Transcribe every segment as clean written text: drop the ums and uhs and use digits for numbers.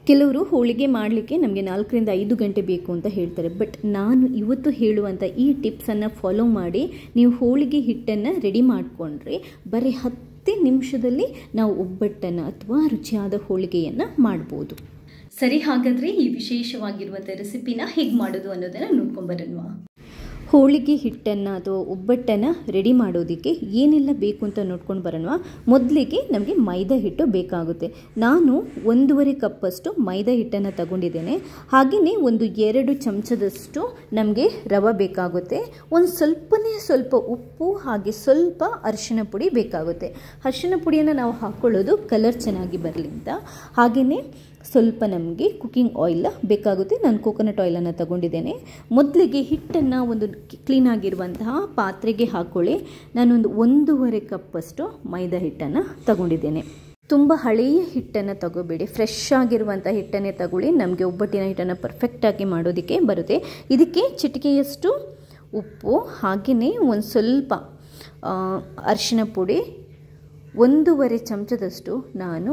ಕೆಲವರು ಹೋಳಿಗೆ ಮಾಡಲಿಕ್ಕೆ ನಮಗೆ 4 ರಿಂದ 5 ಗಂಟೆ ಬೇಕು ಅಂತ ಹೇಳ್ತಾರೆ. ಬಟ್ ನಾನು ಇವತ್ತು ಹೇಳುವಂಥ ಈ ಟಿಪ್ಸನ್ನು ಫಾಲೋ ಮಾಡಿ ನೀವು ಹೋಳಿಗೆ ಹಿಟ್ಟನ್ನು ರೆಡಿ ಮಾಡಿಕೊಂಡ್ರೆ ಬರೀ 10 ನಿಮಿಷದಲ್ಲಿ ನಾವು ಒಬ್ಬಟ್ಟನ್ನು ಅಥವಾ ರುಚಿಯಾದ ಹೋಳಿಗೆಯನ್ನು ಮಾಡ್ಬೋದು. ಸರಿ, ಹಾಗಾದರೆ ಈ ವಿಶೇಷವಾಗಿರುವಂಥ ರೆಸಿಪಿನ ಹೇಗೆ ಮಾಡೋದು ಅನ್ನೋದನ್ನು ನೋಡ್ಕೊಂಬರೋಣ. ಹೋಳಿಗೆ ಹಿಟ್ಟನ್ನು ಅಥವಾ ಒಬ್ಬಟ್ಟನ್ನು ರೆಡಿ ಮಾಡೋದಕ್ಕೆ ಏನೆಲ್ಲ ಬೇಕು ಅಂತ ನೋಡ್ಕೊಂಡು ಬರೋಣ. ಮೊದಲಿಗೆ ನಮಗೆ ಮೈದಾ ಹಿಟ್ಟು ಬೇಕಾಗುತ್ತೆ. ನಾನು 1.5 ಕಪ್ಪಷ್ಟು ಮೈದಾ ಹಿಟ್ಟನ್ನು ತಗೊಂಡಿದ್ದೇನೆ. ಹಾಗೆಯೇ 2 ಚಮಚದಷ್ಟು ನಮಗೆ ರವೆ ಬೇಕಾಗುತ್ತೆ. ಸ್ವಲ್ಪ ಉಪ್ಪು ಹಾಗೆ ಸ್ವಲ್ಪ ಅರಿಶಿಣ ಪುಡಿ ಬೇಕಾಗುತ್ತೆ. ಅರಿಶಿಣ ಪುಡಿಯನ್ನು ನಾವು ಹಾಕ್ಕೊಳ್ಳೋದು ಕಲರ್ ಚೆನ್ನಾಗಿ ಬರಲಿ ಅಂತ. ಹಾಗೆಯೇ ಸ್ವಲ್ಪ ನಮಗೆ ಕುಕ್ಕಿಂಗ್ ಆಯಿಲ್ ಬೇಕಾಗುತ್ತೆ. ನಾನು ಕೋಕೋನಟ್ ಆಯಿಲನ್ನು ತಗೊಂಡಿದ್ದೇನೆ. ಮೊದಲಿಗೆ ಹಿಟ್ಟನ್ನು ಒಂದು ಕ್ಲೀನಾಗಿರುವಂತಹ ಪಾತ್ರೆಗೆ ಹಾಕ್ಕೊಳ್ಳಿ. ನಾನೊಂದು 1.5 ಕಪ್ಪಷ್ಟು ಮೈದಾ ಹಿಟ್ಟನ್ನು ತಗೊಂಡಿದ್ದೇನೆ. ತುಂಬ ಹಳೆಯ ಹಿಟ್ಟನ್ನು ತಗೋಬೇಡಿ, ಫ್ರೆಶ್ ಆಗಿರುವಂಥ ಹಿಟ್ಟನ್ನೇ ತಗೊಳ್ಳಿ. ನಮಗೆ ಒಬ್ಬಟ್ಟಿನ ಹಿಟ್ಟನ್ನು ಪರ್ಫೆಕ್ಟಾಗಿ ಮಾಡೋದಕ್ಕೆ ಬರುತ್ತೆ. ಇದಕ್ಕೆ ಚಿಟಿಕೆಯಷ್ಟು ಉಪ್ಪು, ಹಾಗೆಯೇ ಒಂದು ಸ್ವಲ್ಪ ಅರಿಶಿಣ ಪುಡಿ, 1.5 ಚಮಚದಷ್ಟು ನಾನು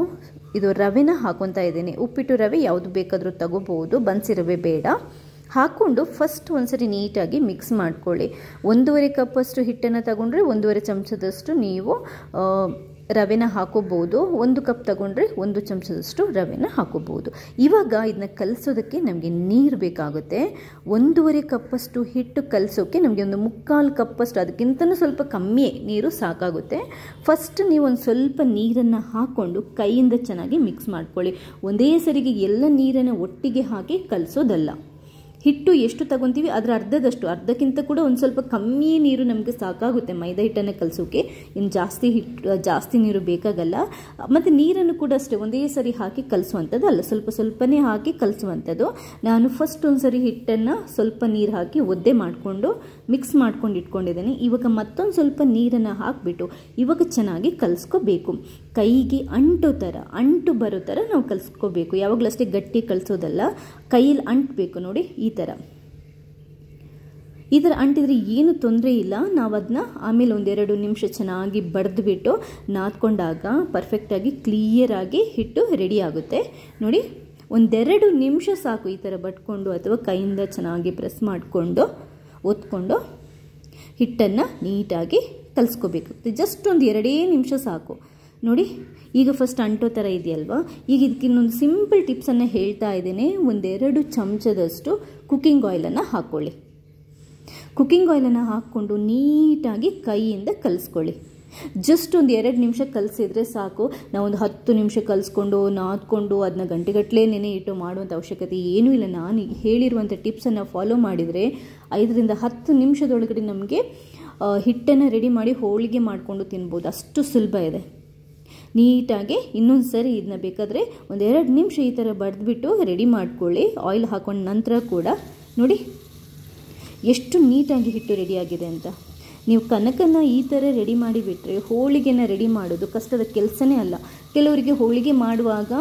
ಇದು ರವೆನ ಹಾಕೊತಾ ಇದ್ದೇನೆ. ಉಪ್ಪಿಟ್ಟು ರವೆ ಯಾವುದು ಬೇಕಾದರೂ ತಗೋಬಹುದು, ಬನ್ಸಿ ರವೆ ಬೇಡ. ಹಾಕ್ಕೊಂಡು ಫಸ್ಟ್ ಒಂದ್ಸರಿ ನೀಟಾಗಿ ಮಿಕ್ಸ್ ಮಾಡ್ಕೊಳ್ಳಿ. 1.5 ಕಪ್ಪಷ್ಟು ಹಿಟ್ಟನ್ನು ತಗೊಂಡ್ರೆ 1.5 ಚಮಚದಷ್ಟು ನೀವು ರವೆನ ಹಾಕೋಬಹುದು. 1 ಕಪ್ ತಗೊಂಡ್ರೆ 1 ಚಮಚದಷ್ಟು ರವೆನ ಹಾಕೋಬಹುದು. ಇವಾಗ ಇದನ್ನ ಕಲಿಸೋದಕ್ಕೆ ನಮಗೆ ನೀರು ಬೇಕಾಗುತ್ತೆ. 1.5 ಕಪ್ಪಷ್ಟು ಹಿಟ್ಟು ಕಲಿಸೋಕ್ಕೆ ನಮಗೆ ಒಂದು 3/4 ಕಪ್ಪಷ್ಟು, ಅದಕ್ಕಿಂತಲೂ ಸ್ವಲ್ಪ ಕಮ್ಮಿ ನೀರು ಸಾಕಾಗುತ್ತೆ. ಫಸ್ಟ್ ನೀವು ಒಂದು ಸ್ವಲ್ಪ ನೀರನ್ನು ಹಾಕ್ಕೊಂಡು ಕೈಯಿಂದ ಚೆನ್ನಾಗಿ ಮಿಕ್ಸ್ ಮಾಡ್ಕೊಳ್ಳಿ. ಒಂದೇ ಸರಿಗೆ ಎಲ್ಲ ನೀರನ್ನು ಒಟ್ಟಿಗೆ ಹಾಕಿ ಕಲಿಸೋದಲ್ಲ. ಹಿಟ್ಟು ಎಷ್ಟು ತಗೊತೀವಿ ಅದರ ಅರ್ಧಕ್ಕಿಂತ ಕೂಡ ಒಂದು ಸ್ವಲ್ಪ ಕಮ್ಮಿ ನೀರು ನಮಗೆ ಸಾಕಾಗುತ್ತೆ ಮೈದಾ ಹಿಟ್ಟನ್ನು ಕಲಿಸೋಕೆ. ಇನ್ನು ಜಾಸ್ತಿ ನೀರು ಬೇಕಾಗಲ್ಲ. ಮತ್ತು ನೀರನ್ನು ಕೂಡ ಅಷ್ಟೇ ಒಂದೇ ಸರಿ ಹಾಕಿ ಕಲಿಸುವಂಥದ್ದು ಅಲ್ಲ, ಸ್ವಲ್ಪನೇ ಹಾಕಿ ಕಲಿಸುವಂಥದ್ದು. ನಾನು ಫಸ್ಟ್ ಒಂದು ಸರಿ ಹಿಟ್ಟನ್ನು ಸ್ವಲ್ಪ ನೀರು ಹಾಕಿ ಒದ್ದೆ ಮಾಡಿಕೊಂಡು ಮಿಕ್ಸ್ ಮಾಡ್ಕೊಂಡು ಇಟ್ಕೊಂಡಿದ್ದೇನೆ. ಇವಾಗ ಮತ್ತೊಂದು ಸ್ವಲ್ಪ ನೀರನ್ನು ಹಾಕಿಬಿಟ್ಟು ಇವಾಗ ಚೆನ್ನಾಗಿ ಕಲಿಸ್ಕೋಬೇಕು. ಕೈಗೆ ಅಂಟು ಬರೋ ಥರ ನಾವು ಕಲಿಸ್ಕೋಬೇಕು. ಯಾವಾಗಲೂ ಅಷ್ಟೇ ಗಟ್ಟಿ ಕಲಿಸೋದಲ್ಲ, ಕೈಯಲ್ಲಿ ಅಂಟಬೇಕು. ನೋಡಿ ಈ ಥರ ಅಂಟಿದ್ರೆ ಏನು ತೊಂದರೆ ಇಲ್ಲ. ನಾವು ಅದನ್ನ ಆಮೇಲೆ 1-2 ನಿಮಿಷ ಚೆನ್ನಾಗಿ ಬಡಿದ್ಬಿಟ್ಟು ನಾದ್ಕೊಂಡಾಗ ಪರ್ಫೆಕ್ಟಾಗಿ ಕ್ಲಿಯರಾಗಿ ಹಿಟ್ಟು ರೆಡಿ ಆಗುತ್ತೆ. ನೋಡಿ 1-2 ನಿಮಿಷ ಸಾಕು. ಈ ಥರ ಬಟ್ಕೊಂಡು ಅಥವಾ ಕೈಯಿಂದ ಚೆನ್ನಾಗಿ ಪ್ರೆಸ್ ಮಾಡಿಕೊಂಡು ಒತ್ಕೊಂಡು ಹಿಟ್ಟನ್ನು ನೀಟಾಗಿ ಕಲಿಸ್ಕೋಬೇಕು. ಜಸ್ಟ್ 1-2 ನಿಮಿಷ ಸಾಕು. ನೋಡಿ ಈಗ ಫಸ್ಟ್ ಅಂಟೋ ಥರ ಇದೆಯಲ್ವಾ. ಈಗ ಇದಕ್ಕೆ ಇನ್ನೊಂದು ಸಿಂಪಲ್ ಟಿಪ್ಸನ್ನು ಹೇಳ್ತಾ ಇದ್ದೇನೆ. 1-2 ಚಮಚದಷ್ಟು ಕುಕ್ಕಿಂಗ್ ಆಯಿಲನ್ನು ಹಾಕ್ಕೊಳ್ಳಿ. ಕುಕ್ಕಿಂಗ್ ಆಯಿಲನ್ನು ಹಾಕ್ಕೊಂಡು ನೀಟಾಗಿ ಕೈಯಿಂದ ಕಲಿಸ್ಕೊಳ್ಳಿ. ಜಸ್ಟ್ 1-2 ನಿಮಿಷ ಕಲಿಸಿದ್ರೆ ಸಾಕು. ನಾವೊಂದು 10 ನಿಮಿಷ ಕಲಿಸ್ಕೊಂಡು ನಾದ್ಕೊಂಡು ಅದನ್ನ ಗಂಟೆಗಟ್ಟಲೆ ನೆನೆ ಇಟ್ಟು ಮಾಡುವಂಥ ಅವಶ್ಯಕತೆ ಏನೂ ಇಲ್ಲ. ನಾನು ಹೇಳಿರುವಂಥ ಟಿಪ್ಸನ್ನು ಫಾಲೋ ಮಾಡಿದರೆ 5ರಿಂದ 10 ನಿಮಿಷದೊಳಗಡೆ ನಮಗೆ ಹಿಟ್ಟನ್ನು ರೆಡಿ ಮಾಡಿ ಹೋಳಿಗೆ ಮಾಡಿಕೊಂಡು ತಿನ್ಬೋದು. ಅಷ್ಟು ಸುಲಭ ಇದೆ. ನೀಟಾಗಿ ಇನ್ನೊಂದು ಸರಿ ಇದನ್ನ ಬೇಕಾದರೆ 1-2 ನಿಮಿಷ ಈ ಥರ ಬಡಿದ್ಬಿಟ್ಟು ರೆಡಿ ಮಾಡ್ಕೊಳ್ಳಿ. ಆಯಿಲ್ ಹಾಕೊಂಡ ನಂತರ ಕೂಡ ನೋಡಿ ಎಷ್ಟು ನೀಟಾಗಿ ಹಿಟ್ಟು ರೆಡಿಯಾಗಿದೆ ಅಂತ. ನೀವು ಕನಕನ್ನು ಈ ಥರ ರೆಡಿ ಮಾಡಿಬಿಟ್ರೆ ಹೋಳಿಗೆನ ರೆಡಿ ಮಾಡೋದು ಕಷ್ಟದ ಕೆಲಸನೇ ಅಲ್ಲ. ಕೆಲವರಿಗೆ ಹೋಳಿಗೆ ಮಾಡುವಾಗ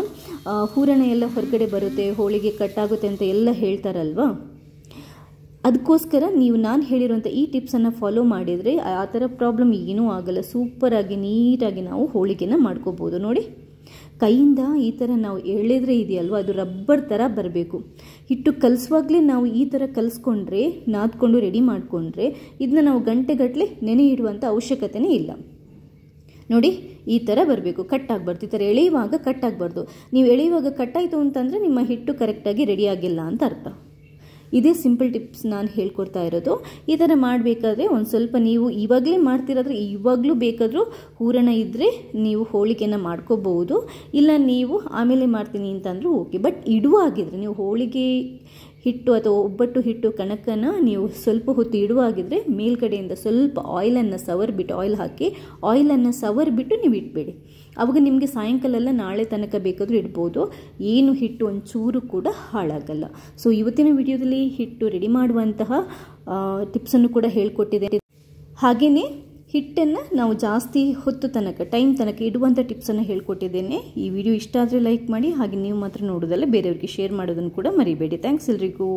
ಹೂರಣ ಎಲ್ಲ ಹೊರಗಡೆ ಬರುತ್ತೆ, ಹೋಳಿಗೆ ಕಟ್ಟಾಗುತ್ತೆ ಅಂತ ಎಲ್ಲ ಹೇಳ್ತಾರಲ್ವಾ. ಅದಕ್ಕೋಸ್ಕರ ನೀವು ನಾನು ಹೇಳಿರುವಂಥ ಈ ಟಿಪ್ಸನ್ನು ಫಾಲೋ ಮಾಡಿದರೆ ಆ ಥರ ಪ್ರಾಬ್ಲಮ್ ಏನೂ ಆಗಲ್ಲ. ಸೂಪರಾಗಿ ನೀಟಾಗಿ ನಾವು ಹೋಳಿಗೆನ ಮಾಡ್ಕೋಬೋದು. ನೋಡಿ ಕೈಯಿಂದ ಈ ಥರ ನಾವು ಎಳೆದ್ರೆ ಇದೆಯಲ್ವ, ಅದು ರಬ್ಬರ್ ಥರ ಬರಬೇಕು. ಹಿಟ್ಟು ಕಲಿಸುವಾಗಲೇ ನಾವು ಈ ಥರ ಕಲಿಸ್ಕೊಂಡ್ರೆ, ನಾದ್ಕೊಂಡು ರೆಡಿ ಮಾಡಿಕೊಂಡ್ರೆ ಇದನ್ನ ನಾವು ಗಂಟೆಗಟ್ಟಲೆ ನೆನೆ ಇಡುವಂಥ ಅವಶ್ಯಕತೆಯೇ ಇಲ್ಲ. ನೋಡಿ ಈ ಥರ ಬರಬೇಕು, ಕಟ್ಟಾಗಬಾರ್ದು. ಈ ಥರ ಎಳೆಯುವಾಗ ಕಟ್ಟಾಗಬಾರ್ದು. ನೀವು ಎಳೆಯುವಾಗ ಕಟ್ಟಾಯಿತು ಅಂತಂದರೆ ನಿಮ್ಮ ಹಿಟ್ಟು ಕರೆಕ್ಟಾಗಿ ರೆಡಿ ಆಗಿಲ್ಲ ಅಂತ ಅರ್ಥ. ಇದೇ ಸಿಂಪಲ್ ಟಿಪ್ಸ್ ನಾನು ಹೇಳ್ಕೊಡ್ತಾ ಇರೋದು. ಈ ಥರ ಮಾಡಬೇಕಾದ್ರೆ ಒಂದು ಸ್ವಲ್ಪ ನೀವು ಇವಾಗಲೇ ಮಾಡ್ತಿರೋದ್ರೆ ಇವಾಗಲೂ ಬೇಕಾದರೂ ಹೂರಣ ಇದ್ದರೆ ನೀವು ಹೋಳಿಗೆನ ಮಾಡ್ಕೋಬಹುದು. ಇಲ್ಲ ನೀವು ಆಮೇಲೆ ಮಾಡ್ತೀನಿ ಅಂತಂದರೂ ಓಕೆ. ಬಟ್ ಇಡುವಾಗಿದ್ರೆ ನೀವು ಹೋಳಿಗೆ ಹಿಟ್ಟು ಅಥವಾ ಒಬ್ಬಟ್ಟು ಹಿಟ್ಟು ಕಣಕನ್ನು ನೀವು ಸ್ವಲ್ಪ ಹೊತ್ತು ಇಡುವಾಗಿದ್ರೆ ಮೇಲ್ಗಡೆಯಿಂದ ಸ್ವಲ್ಪ ಆಯಿಲನ್ನು ಸವರ್ಬಿಟ್ಟು ನೀವು ಇಡಬೇಡಿ. ಆವಾಗ ನಿಮಗೆ ಸಾಯಂಕಾಲ ಎಲ್ಲ ನಾಳೆ ತನಕ ಬೇಕಾದರೂ ಇಡ್ಬೋದು. ಏನು ಹಿಟ್ಟು ಒಂಚೂರು ಕೂಡ ಹಾಳಾಗಲ್ಲ. ಸೊ ಇವತ್ತಿನ ವಿಡಿಯೋದಲ್ಲಿ ಹಿಟ್ಟು ರೆಡಿ ಮಾಡುವಂತಹ ಟಿಪ್ಸನ್ನು ಕೂಡ ಹೇಳ್ಕೊಟ್ಟಿದೆ. ಹಾಗೆಯೇ ಹಿಟ್ಟನ್ನು ನಾವು ಜಾಸ್ತಿ ಹೊತ್ತು ಟೈಮ್ ತನಕ ಇಡುವಂಥ ಟಿಪ್ಸನ್ನು ಹೇಳ್ಕೊಟ್ಟಿದ್ದೇನೆ. ಈ ವಿಡಿಯೋ ಇಷ್ಟ ಆದರೆ ಲೈಕ್ ಮಾಡಿ. ಹಾಗೆ ನೀವು ಮಾತ್ರ ನೋಡೋದಲ್ಲ ಬೇರೆಯವರಿಗೆ ಶೇರ್ ಮಾಡೋದನ್ನು ಕೂಡ ಮರಿಬೇಡಿ. ಥ್ಯಾಂಕ್ಸ್ ಎಲ್ರಿಗೂ.